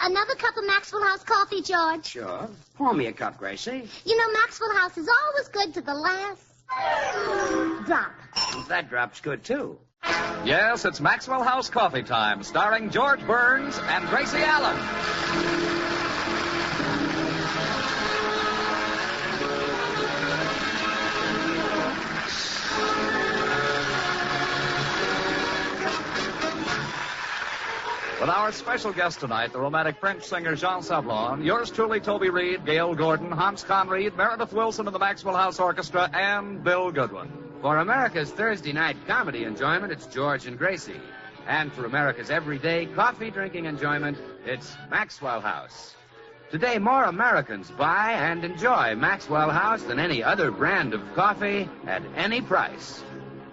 Another cup of Maxwell House coffee, George? Sure. Pour me a cup, Gracie. You know, Maxwell House is always good to the last drop. That drop's good, too. Yes, it's Maxwell House Coffee Time, starring George Burns and Gracie Allen. With our special guest tonight, the romantic French singer Jean Sablon, yours truly, Toby Reed, Gail Gordon, Hans Conried, Meredith Wilson of the Maxwell House Orchestra, and Bill Goodwin. For America's Thursday night comedy enjoyment, it's George and Gracie. And for America's everyday coffee-drinking enjoyment, it's Maxwell House. Today, more Americans buy and enjoy Maxwell House than any other brand of coffee at any price.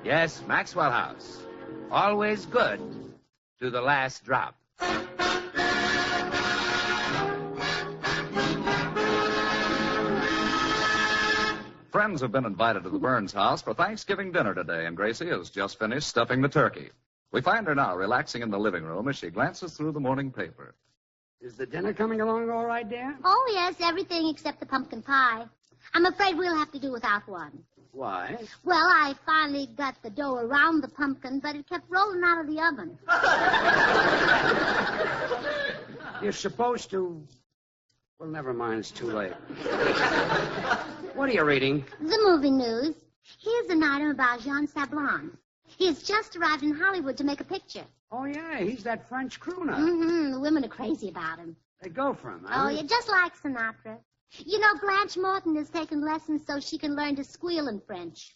Yes, Maxwell House. Always good to the last drop. Friends have been invited to the Burns house for Thanksgiving dinner today, and Gracie has just finished stuffing the turkey. We find her now relaxing in the living room as she glances through the morning paper. Is the dinner coming along all right, dear? Oh, yes, everything except the pumpkin pie. I'm afraid we'll have to do without one. Why? Well, I finally got the dough around the pumpkin, but it kept rolling out of the oven. You're supposed to... Well, never mind. It's too late. What are you reading? The movie news. Here's an item about Jean Sablon. He has just arrived in Hollywood to make a picture. Oh, yeah. He's that French crooner. Mm-hmm. The women are crazy about him. They go for him, huh? Oh, yeah, just like Sinatra. You know, Blanche Morton has taken lessons so she can learn to squeal in French.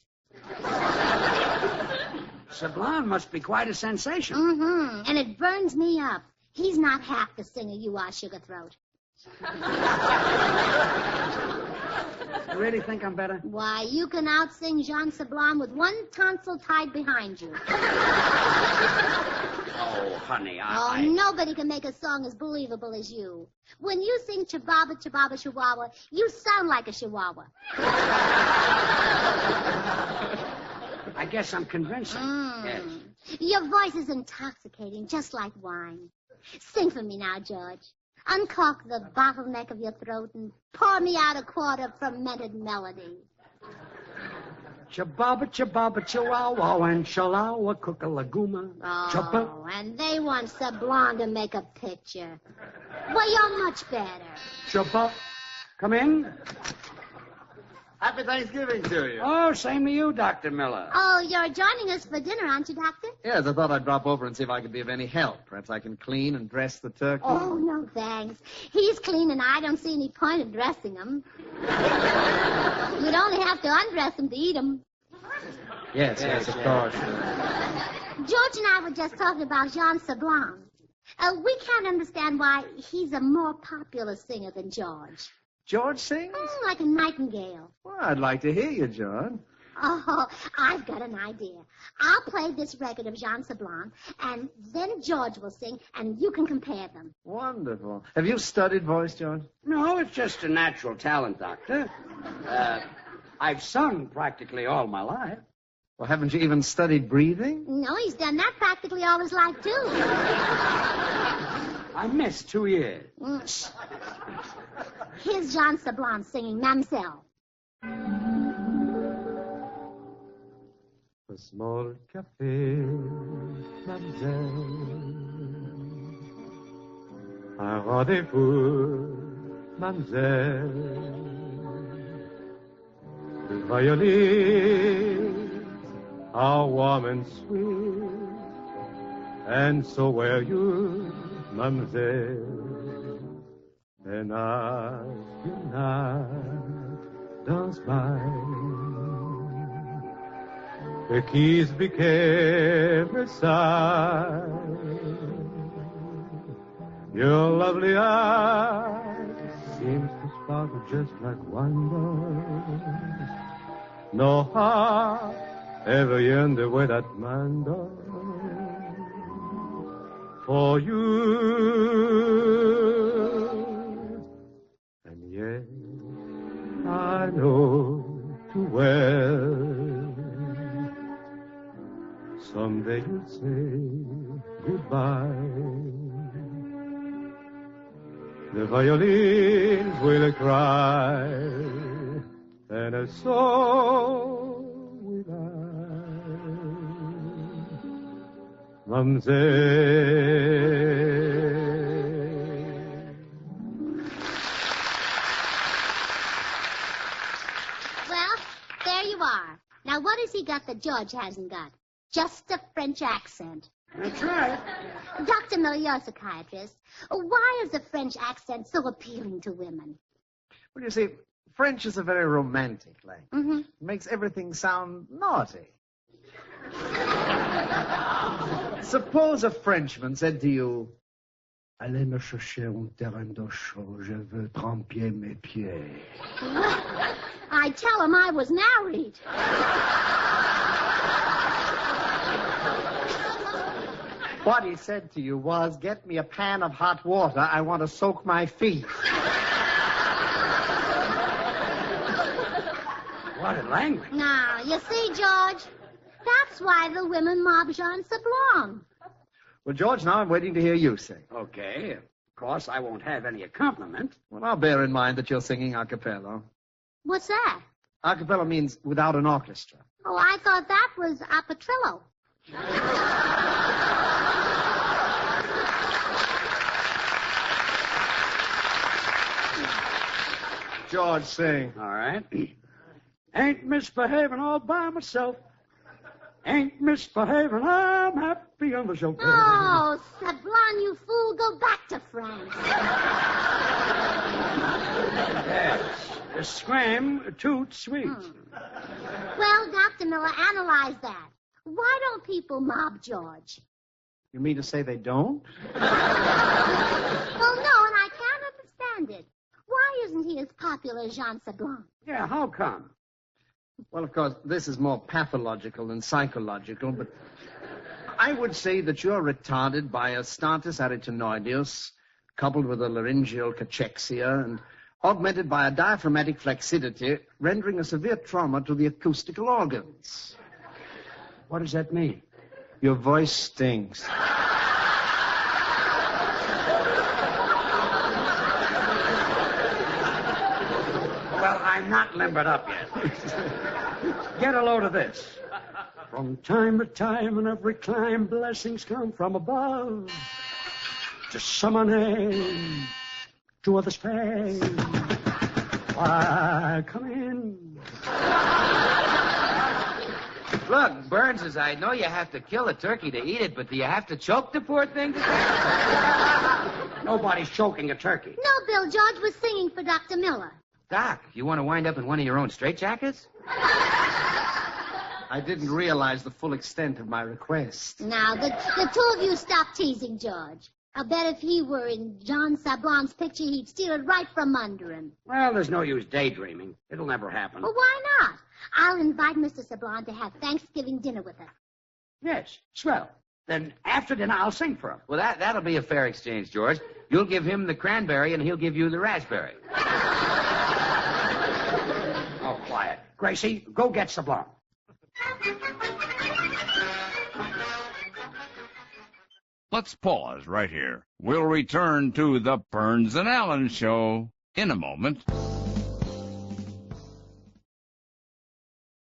Sablon must be quite a sensation. Mm-hmm. And it burns me up. He's not half the singer you are, Sugar Throat. You really think I'm better? Why, you can out-sing Jean Sablon with one tonsil tied behind you. Oh, honey, Nobody can make a song as believable as you. When you sing Chibaba, Chibaba, Chihuahua, you sound like a Chihuahua. I guess I'm convincing. Yes. Your voice is intoxicating, just like wine. Sing for me now, George. Uncork the bottleneck of your throat and pour me out a quart of fermented melody. Chababa, chababa, chihuahua, and shalawa, cookalaguma. Oh, and they want Sablon to make a picture. Well, you're much better. Chaba, come in. Happy Thanksgiving to you. Oh, same to you, Dr. Miller. Oh, you're joining us for dinner, aren't you, Doctor? Yes, I thought I'd drop over and see if I could be of any help. Perhaps I can clean and dress the turkey. Oh, no, thanks. He's clean, and I don't see any point in dressing him. You'd only have to undress him to eat him. Yes, of course. George and I were just talking about Jean Sablon. We can't understand why he's a more popular singer than George. George sings? Like a nightingale. Well, I'd like to hear you, John. Oh, I've got an idea. I'll play this record of Jean Sablon, and then George will sing, and you can compare them. Wonderful. Have you studied voice, George? No, it's just a natural talent, Doctor. I've sung practically all my life. Well, haven't you even studied breathing? No, he's done that practically all his life, too. I missed 2 years. Here's Jean Sablon singing Mamselle. A small café, mademoiselle. Un rendez-vous, mademoiselle. The violins are warm and sweet, and so were you, mademoiselle. And as the night danced by, the keys became a sigh. Your lovely eyes seems to sparkle just like wonders. No heart ever yearned the way that mine does for you. And yet I know too well someday you'll say goodbye. the violins will cry, and a song will I. Mademoiselle. Well, there you are. Now, what has he got that George hasn't got? Just a French accent. That's right. Dr. Miller, you're a psychiatrist. Why is the French accent so appealing to women? Well, you see, French is a very romantic language. Mm-hmm. It makes everything sound naughty. Suppose a Frenchman said to you, Allez me chercher un terrain d'eau chaud, je veux tremper mes pieds. I'd tell him I was married. What he said to you was, get me a pan of hot water, I want to soak my feet. What a language. Now, you see, George, that's why the women mob Jean Sablon. Well, George, now I'm waiting to hear you sing. Okay. Of course, I won't have any accompaniment. Well, I'll bear in mind that you're singing a cappella. What's that? A cappella means without an orchestra. Oh, I thought that was a Petrillo. George, sing. All right. Ain't misbehaving all by myself. Ain't misbehaving, I'm happy on the show. Oh, Sablon, you fool, go back to France. Yes. A scram, toot, sweet. Well, Dr. Miller, analyze that. Why don't people mob George? You mean to say they don't? Well, no, and I can't understand it. Why isn't he as popular as Jean Sablon? Yeah, how come? Well, of course, this is more pathological than psychological, but I would say that you're retarded by a status arytenoideus, coupled with a laryngeal cachexia, and augmented by a diaphragmatic flexidity, rendering a severe trauma to the acoustical organs. What does that mean? Your voice stinks. Well, I'm not limbered up yet. Get a load of this. From time to time in every clime, blessings come from above. To some a name, to others fame. Why, come in. Look, Burns, I know you have to kill a turkey to eat it, but do you have to choke the poor thing to death? Nobody's choking a turkey. No, Bill, George was singing for Dr. Miller. Doc, you want to wind up in one of your own straitjackets? I didn't realize the full extent of my request. Now, the two of you stop teasing George. I'll bet if he were in Jean Sablon's picture, he'd steal it right from under him. Well, there's no use daydreaming. It'll never happen. Well, why not? I'll invite Mr. Sablon to have Thanksgiving dinner with us. Yes, swell. Then after dinner, I'll sing for him. Well, that'll be a fair exchange, George. You'll give him the cranberry, and he'll give you the raspberry. Oh, quiet. Gracie, go get Sablon. Let's pause right here. We'll return to the Burns and Allen Show in a moment.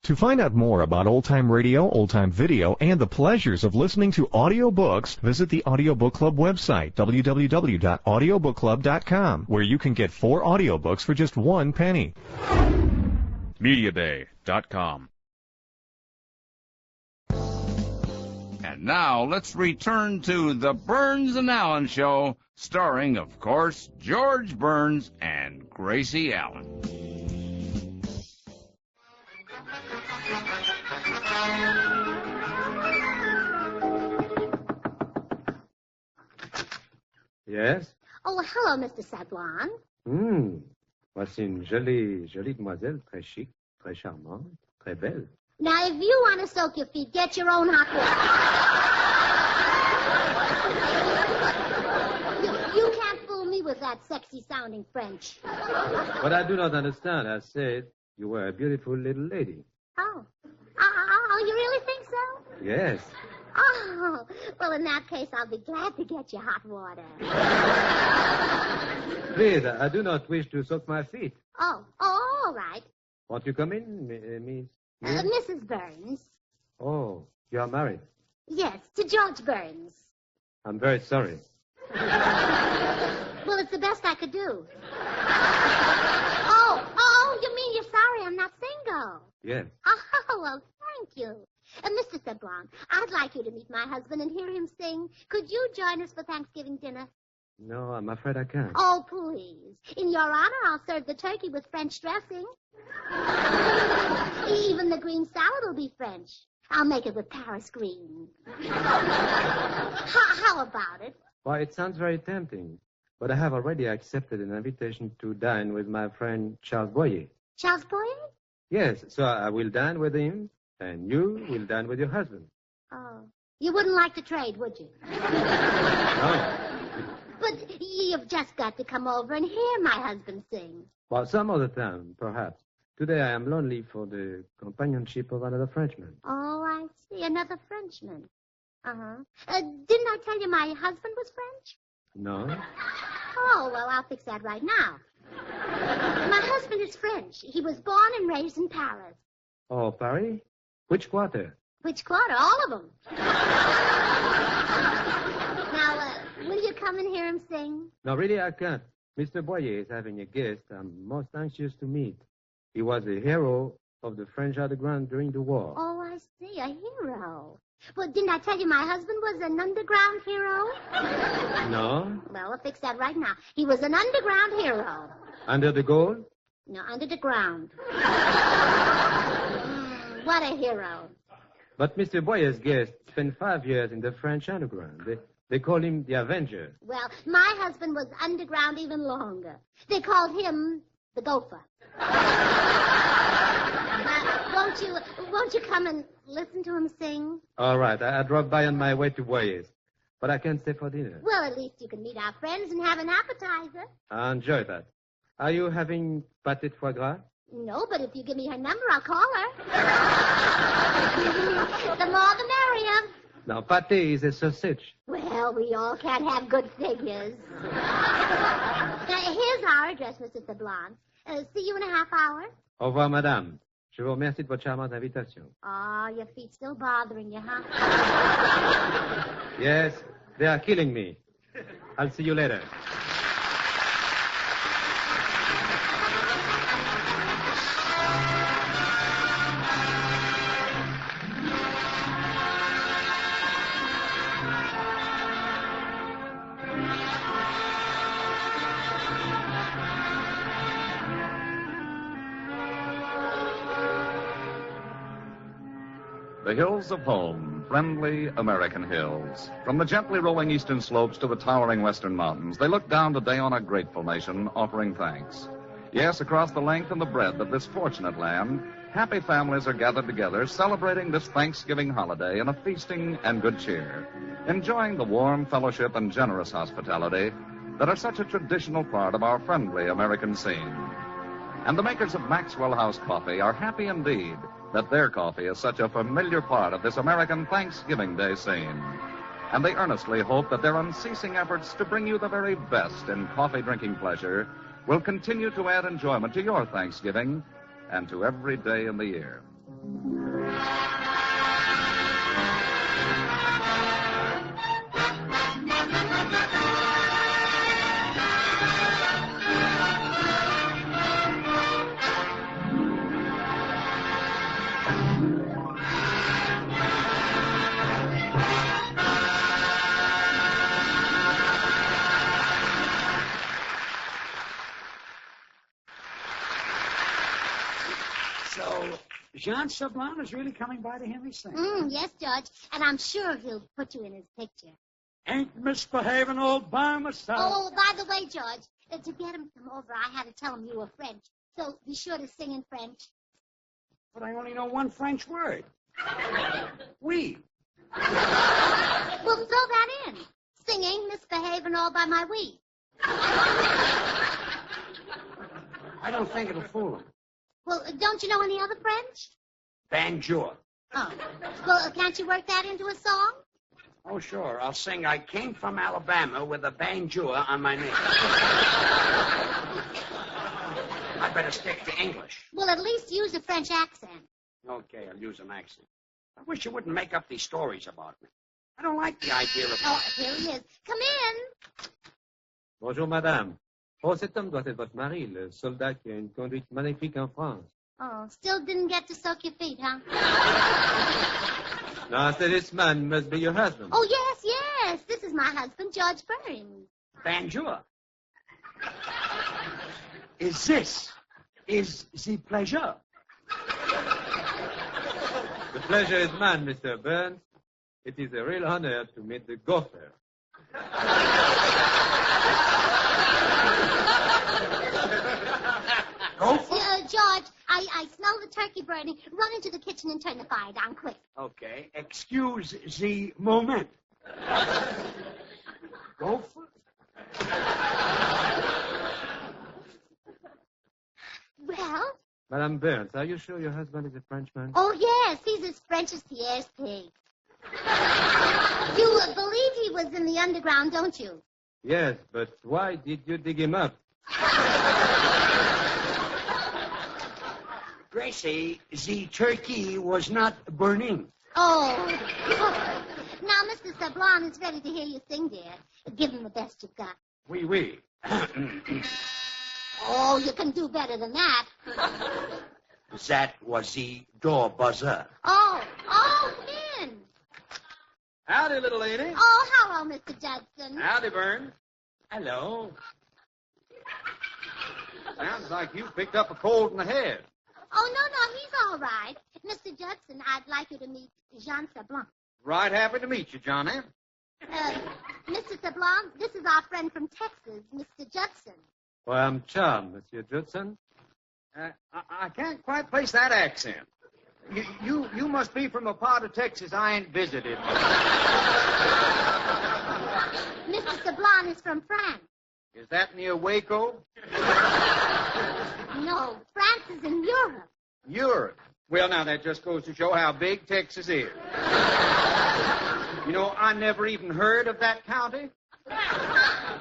To find out more about old-time radio, old-time video, and the pleasures of listening to audiobooks, visit the Audiobook Club website, www.audiobookclub.com, where you can get 4 audiobooks for just 1 penny. Mediaday.com. And now let's return to the Burns and Allen Show, starring, of course, George Burns and Gracie Allen. Yes? Oh, hello, Mr. Sablon. Voici une jolie demoiselle, très chic, très charmante, très belle. Now, if you want to soak your feet, get your own hot water. You can't fool me with that sexy-sounding French. What I do not understand, I said you were a beautiful little lady. Oh, you really think so? Yes. Oh, well, in that case, I'll be glad to get you hot water. Please, I do not wish to soak my feet. Oh, all right. Won't you come in, Miss? Mrs. Burns. Oh, you are married. Yes, to George Burns. I'm very sorry. Well, it's the best I could do. Oh, you mean you're sorry I'm not single? Yes. Oh, well, thank you. Mr. Sablon, I'd like you to meet my husband and hear him sing. Could you join us for Thanksgiving dinner? No, I'm afraid I can't. Oh, please. In your honor, I'll serve the turkey with French dressing. Even the green salad will be French. I'll make it with Paris green. How about it? Why, it sounds very tempting. But I have already accepted an invitation to dine with my friend Charles Boyer. Charles Boyer? Yes, so I will dine with him, and you will dine with your husband. Oh, you wouldn't like to trade, would you? No. But you've just got to come over and hear my husband sing. Well, some other time, perhaps. Today I am lonely for the companionship of another Frenchman. Oh, I see. Another Frenchman. Didn't I tell you my husband was French? No? Oh, well, I'll fix that right now. My husband is French. He was born and raised in Paris. Oh, Paris? Which quarter? Which quarter? All of them. Now, will you come and hear him sing? No, really, I can't. Mr. Boyer is having a guest I'm most anxious to meet. He was a hero of the French underground during the war. Oh, I see. A hero. Well, didn't I tell you my husband was an underground hero? No? Well, I'll fix that right now. He was an underground hero. Under the gold? No, under the ground. What a hero. But Mr. Boyer's guest spent 5 years in the French underground. They call him the Avenger. Well, my husband was underground even longer. They called him the Gopher. Won't you come and listen to him sing? All right. I drove by on my way to Boyer's. But I can't stay for dinner. Well, at least you can meet our friends and have an appetizer. I enjoy that. Are you having pâté de foie gras? No, but if you give me her number, I'll call her. The more the merrier. Now, pâté is a sausage. Well, we all can't have good figures. Here's our address, Mr. Sablon. See you in a half hour. Au revoir, madame. Je vous remercie de votre charmante invitation. Oh, your feet still bothering you, huh? Yes, they are killing me. I'll see you later. The hills of home, friendly American hills. From the gently rolling eastern slopes to the towering western mountains, they look down today on a grateful nation, offering thanks. Yes, across the length and the breadth of this fortunate land, happy families are gathered together, celebrating this Thanksgiving holiday in a feasting and good cheer, enjoying the warm fellowship and generous hospitality that are such a traditional part of our friendly American scene. And the makers of Maxwell House Coffee are happy indeed that their coffee is such a familiar part of this American Thanksgiving Day scene. And they earnestly hope that their unceasing efforts to bring you the very best in coffee drinking pleasure will continue to add enjoyment to your Thanksgiving and to every day in the year. Jean Sablon is really coming by to hear me sing. Yes, George. And I'm sure he'll put you in his picture. Ain't misbehaving all by myself. Oh, by the way, George, to get him to come over, I had to tell him you were French. So be sure to sing in French. But I only know one French word. Oui. Well, throw that in. Singing, misbehaving all by my we. I don't think it'll fool him. Well, don't you know any other French? Bonjour. Oh. Well, can't you work that into a song? Oh, sure. I'll sing I Came from Alabama with a banjo on my neck. better stick to English. Well, at least use a French accent. Okay, I'll use an accent. I wish you wouldn't make up these stories about me. I don't like the idea of... Oh, here he is. Come in. Bonjour, madame. Oh, cet homme doit être votre mari, le soldat qui a une conduite magnifique en France. Oh, still didn't get to soak your feet, huh? No, so this man must be your husband. Oh, yes. This is my husband, George Burns. Bonjour. Is the pleasure? The pleasure is mine, Mr. Burns. It is a real honor to meet the gopher. George, I smell the turkey burning. Run into the kitchen and turn the fire down quick. Okay, excuse the moment. Go for it. Well? Madame Burns, are you sure your husband is a Frenchman? Oh, yes, he's as French as Pierre's pig. You believe he was in the underground, don't you? Yes, but why did you dig him up? Gracie, the turkey was not burning. Oh. Now, Mr. Sablon is ready to hear you sing, dear. Give him the best you've got. Oui, oui. Oh, you can do better than that. That was the door buzzer. Oh, Finn. Howdy, little lady. Oh, hello, Mr. Judson. Howdy, Burns. Hello. Sounds like you picked up a cold in the head. Oh, no, he's all right. Mr. Judson, I'd like you to meet Jean Sablon. Right happy to meet you, Johnny. Mr. Sablon, this is our friend from Texas, Mr. Judson. Well, I'm charmed, Monsieur Judson. I can't quite place that accent. You must be from a part of Texas I ain't visited. Mr. Sablon is from France. Is that near Waco? No, France is in Europe. Europe. Well, now, that just goes to show how big Texas is. You know, I never even heard of that county.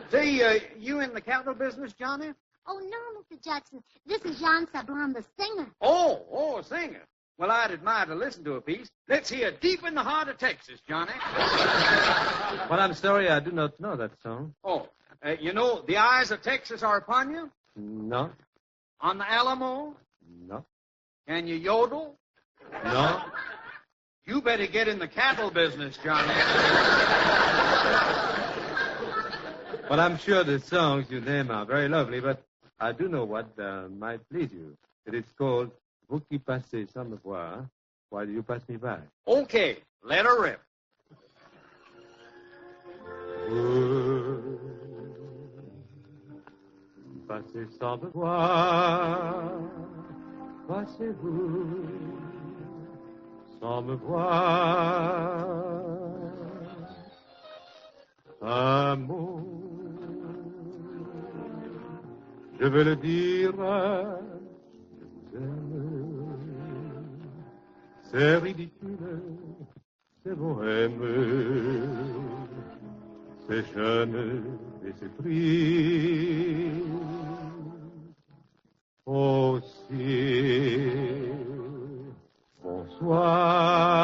Say, you in the cattle business, Johnny? Oh, no, Mr. Judson. This is Jean Sablon, the singer. Oh, a singer. Well, I'd admire to listen to a piece. Let's hear Deep in the Heart of Texas, Johnny. Well, I'm sorry, I do not know that song. Oh, you know, the eyes of Texas are upon you? No. On the Alamo? No. Can you yodel? No. You better get in the cattle business, Johnny. Well, I'm sure the songs you name are very lovely, but I do know what might please you. It is called Vous qui passez sans me voir, while you pass me by. Okay, let her rip. Vous passez sans me voir, passez-vous sans me voir. Un mot, je veux le dire, je vous aime. C'est ridicule, c'est bohème, c'est jeune et c'est triste. Aussi, bonsoir.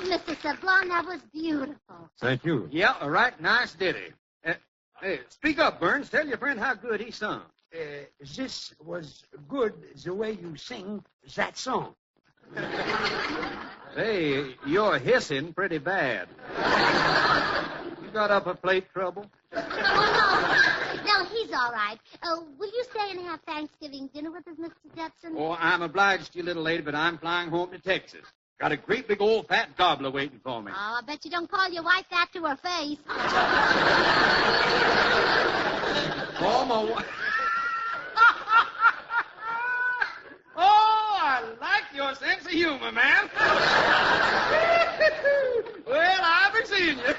Mr. Sablon, that was beautiful. Thank you. Yeah, all right, nice ditty. Hey, speak up, Burns. Tell your friend how good he sung. This was good the way you sing that song. Say, you're hissing pretty bad. You got upper plate trouble? Oh, no, he's all right. Will you stay and have Thanksgiving dinner with us, Mr. Judson? Oh, I'm obliged to you, little lady, but I'm flying home to Texas. Got a great big old fat gobbler waiting for me. Oh, I bet you don't call your wife that to her face. Oh, my wife. Oh, I like your sense of humor, man. Well, I've been seeing you.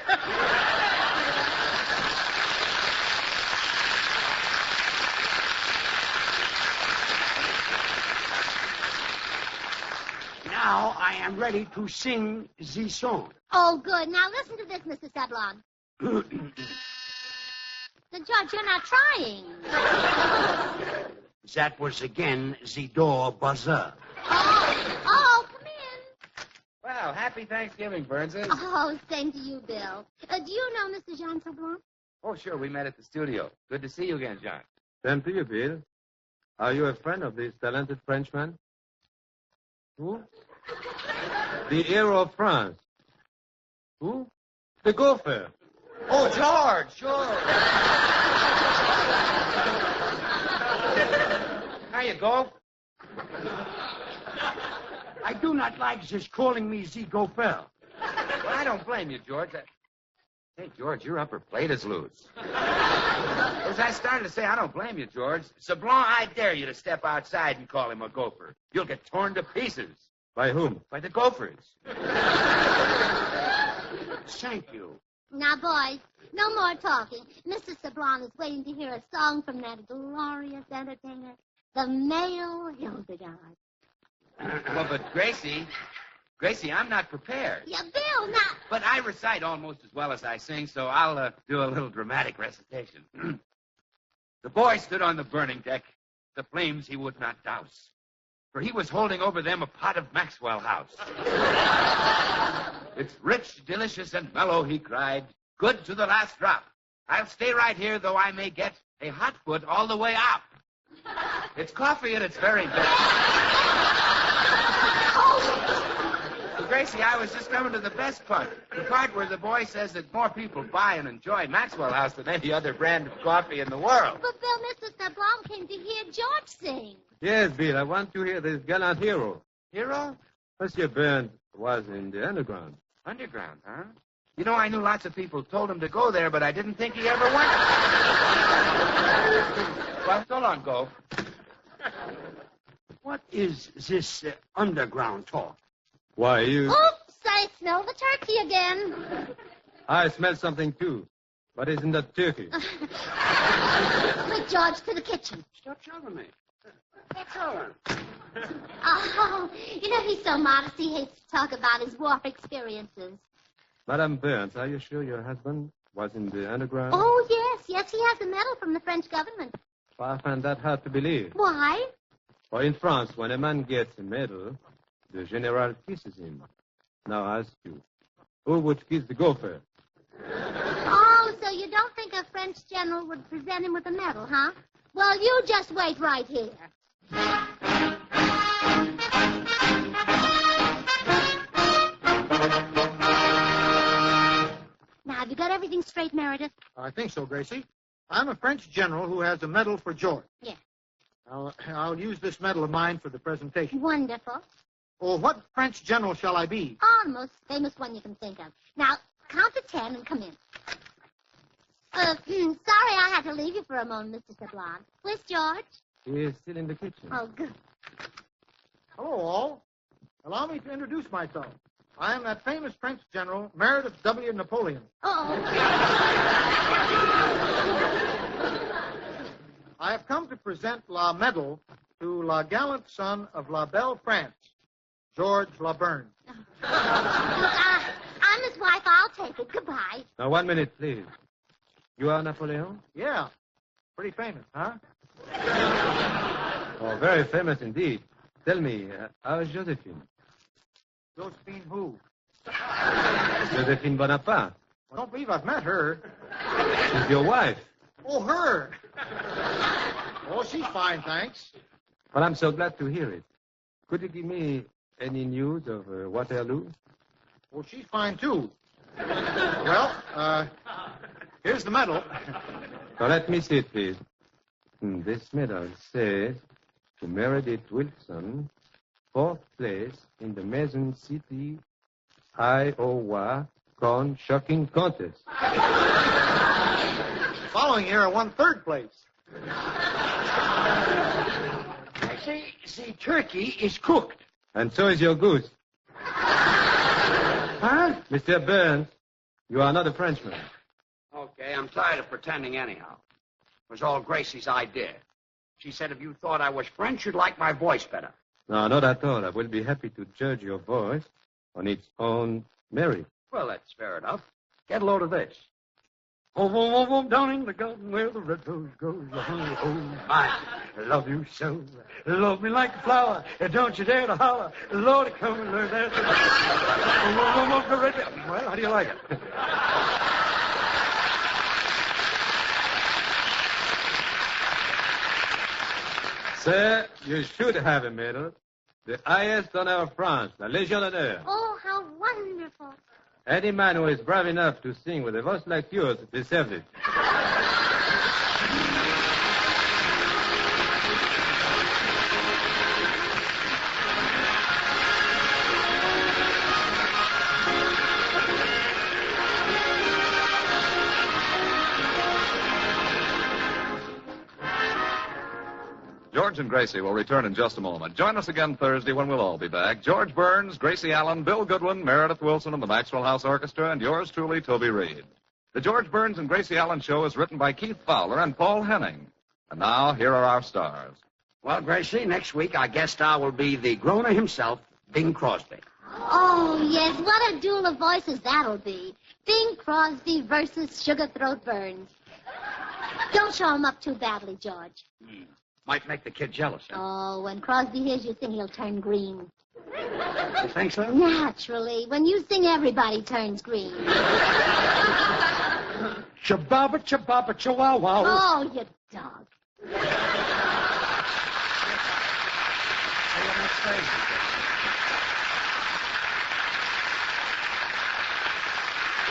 I am ready to sing the song. Oh, good. Now listen to this, Mr. Seblon. George, you're not trying. That was again the door buzzer. Oh, come in. Well, happy Thanksgiving, Burnses. Oh, same to you, Bill. Do you know Mr. Jean Seblon? Oh, sure, we met at the studio. Good to see you again, John. Same to you, Bill. Are you a friend of this talented Frenchman? Who? The hero of France. Who? The gopher. Oh, George, sure. How you go? I do not like this calling me the gopher. Well, I don't blame you, George. Hey, George, your upper plate is loose. As I started to say, I don't blame you, George. Seblon, I dare you to step outside and call him a gopher. You'll get torn to pieces. By whom? By the gophers. Thank you. Now, boys, no more talking. Mr. Seblon is waiting to hear a song from that glorious entertainer, the male Hildegard. Well, but Gracie, I'm not prepared. Yeah, Bill, now... But I recite almost as well as I sing, so I'll do a little dramatic recitation. The boy stood on the burning deck. The flames he would not douse, for he was holding over them a pot of Maxwell House. It's rich, delicious, and mellow, he cried. Good to the last drop. I'll stay right here, though I may get a hot foot all the way up. It's coffee at its very best. Gracie, I was just coming to the best part. The part where the boy says that more people buy and enjoy Maxwell House than any other brand of coffee in the world. But, Bill, Mr. Seblon came to hear George sing. Yes, Bill, I want to hear this gallant hero. Hero? Monsieur Burns was in the underground. Underground, huh? You know, I knew lots of people told him to go there, but I didn't think he ever went. Well, so long, Gove. What is this underground talk? Why, you... Oops, I smell the turkey again. I smell something, too. But isn't that turkey? Quick, George, to the kitchen. Stop shoving me. What's on? Oh, you know, he's so modest, he hates to talk about his war experiences. Madame Burns, are you sure your husband was in the underground? Oh, yes, he has a medal from the French government. I find that hard to believe. Why? For in France, when a man gets a medal, the general kisses him. Now I ask you, who would kiss the gopher? Oh, so you don't think a French general would present him with a medal, huh? Well, you just wait right here. Now, have you got everything straight, Meredith? I think so, Gracie. I'm a French general who has a medal for George. Yes. I'll use this medal of mine for the presentation. Wonderful. Oh, what French general shall I be? Oh, the most famous one you can think of. Now, count to 10 and come in. Sorry I had to leave you for a moment, Mr. Seblon. Where's George? He is still in the kitchen. Oh, good. Hello, all. Allow me to introduce myself. I am that famous French general, Meredith W. Napoleon. Oh. I have come to present la medal to la gallant son of la belle France, George La Burns. Look, I'm his wife. I'll take it. Goodbye. Now, 1 minute, please. You are Napoleon? Yeah, pretty famous, huh? Oh, very famous indeed. Tell me, how is Josephine? Josephine who? Josephine Bonaparte. I don't believe I've met her. She's your wife. Oh, her. Oh, she's fine, thanks. Well, I'm so glad to hear it. Could you give me any news of Waterloo? Oh, she's fine, too. Well, here's the medal. So let me see it, please. This medal says to Meredith Wilson, 4th place in the Mason City, Iowa corn shucking contest. Following here, I won 3rd place. I say the turkey is cooked. And so is your goose. Huh? Mr. Burns, you are not a Frenchman. Okay, I'm tired of pretending anyhow. It was all Gracie's idea. She said if you thought I was French, you'd like my voice better. No, not at all. I will be happy to judge your voice on its own merit. Well, that's fair enough. Get a load of this. Oh, oh, oh, oh, down in the garden where the red rose grows. Oh, oh, I love you so. Love me like a flower. Don't you dare to holler. Lord, come and learn that. Oh, oh, oh, oh, the red... Well, how do you like it? Sir, you should have a medal. The highest honor of France, la Légion d'honneur. Oh, how wonderful. Any man who is brave enough to sing with a voice like yours deserves it. George and Gracie will return in just a moment. Join us again Thursday when we'll all be back. George Burns, Gracie Allen, Bill Goodwin, Meredith Wilson, and the Maxwell House Orchestra, and yours truly, Toby Reed. The George Burns and Gracie Allen Show is written by Keith Fowler and Paul Henning. And now, here are our stars. Well, Gracie, next week our guest star will be the groaner himself, Bing Crosby. Oh, yes, what a duel of voices that'll be. Bing Crosby versus Sugar Throat Burns. Don't show him up too badly, George. Might make the kid jealous, huh? Oh, when Crosby hears you sing, he'll turn green. You think so? Naturally. When you sing, everybody turns green. Chababa, chababa, chihuahua. Oh, you dog.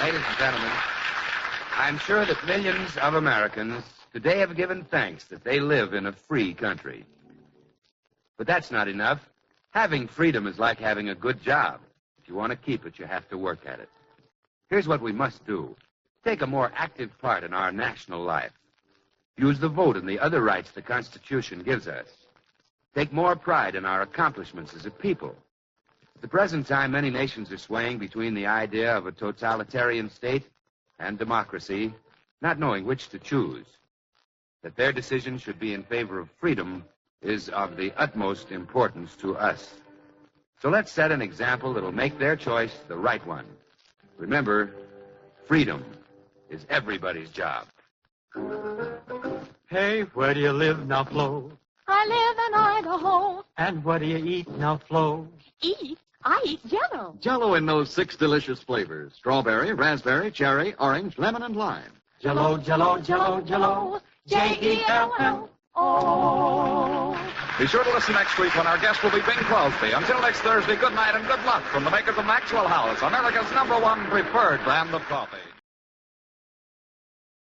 Ladies and gentlemen, I'm sure that millions of Americans today have given thanks that they live in a free country. But that's not enough. Having freedom is like having a good job. If you want to keep it, you have to work at it. Here's what we must do. Take a more active part in our national life. Use the vote and the other rights the Constitution gives us. Take more pride in our accomplishments as a people. At the present time, many nations are swaying between the idea of a totalitarian state and democracy, not knowing which to choose. That their decision should be in favor of freedom is of the utmost importance to us. So let's set an example that'll make their choice the right one. Remember, freedom is everybody's job. Hey, where do you live now, Flo? I live in Idaho. And what do you eat now, Flo? Eat? I eat Jell-O. Jell-O in those 6 delicious flavors: strawberry, raspberry, cherry, orange, lemon, and lime. Jell-O, Jell-O, Jell-O, Jell-O. J-E-L-L-O. Be sure to listen next week when our guest will be Bing Crosby. Until next Thursday, good night and good luck from the makers of Maxwell House, America's #1 preferred brand of coffee.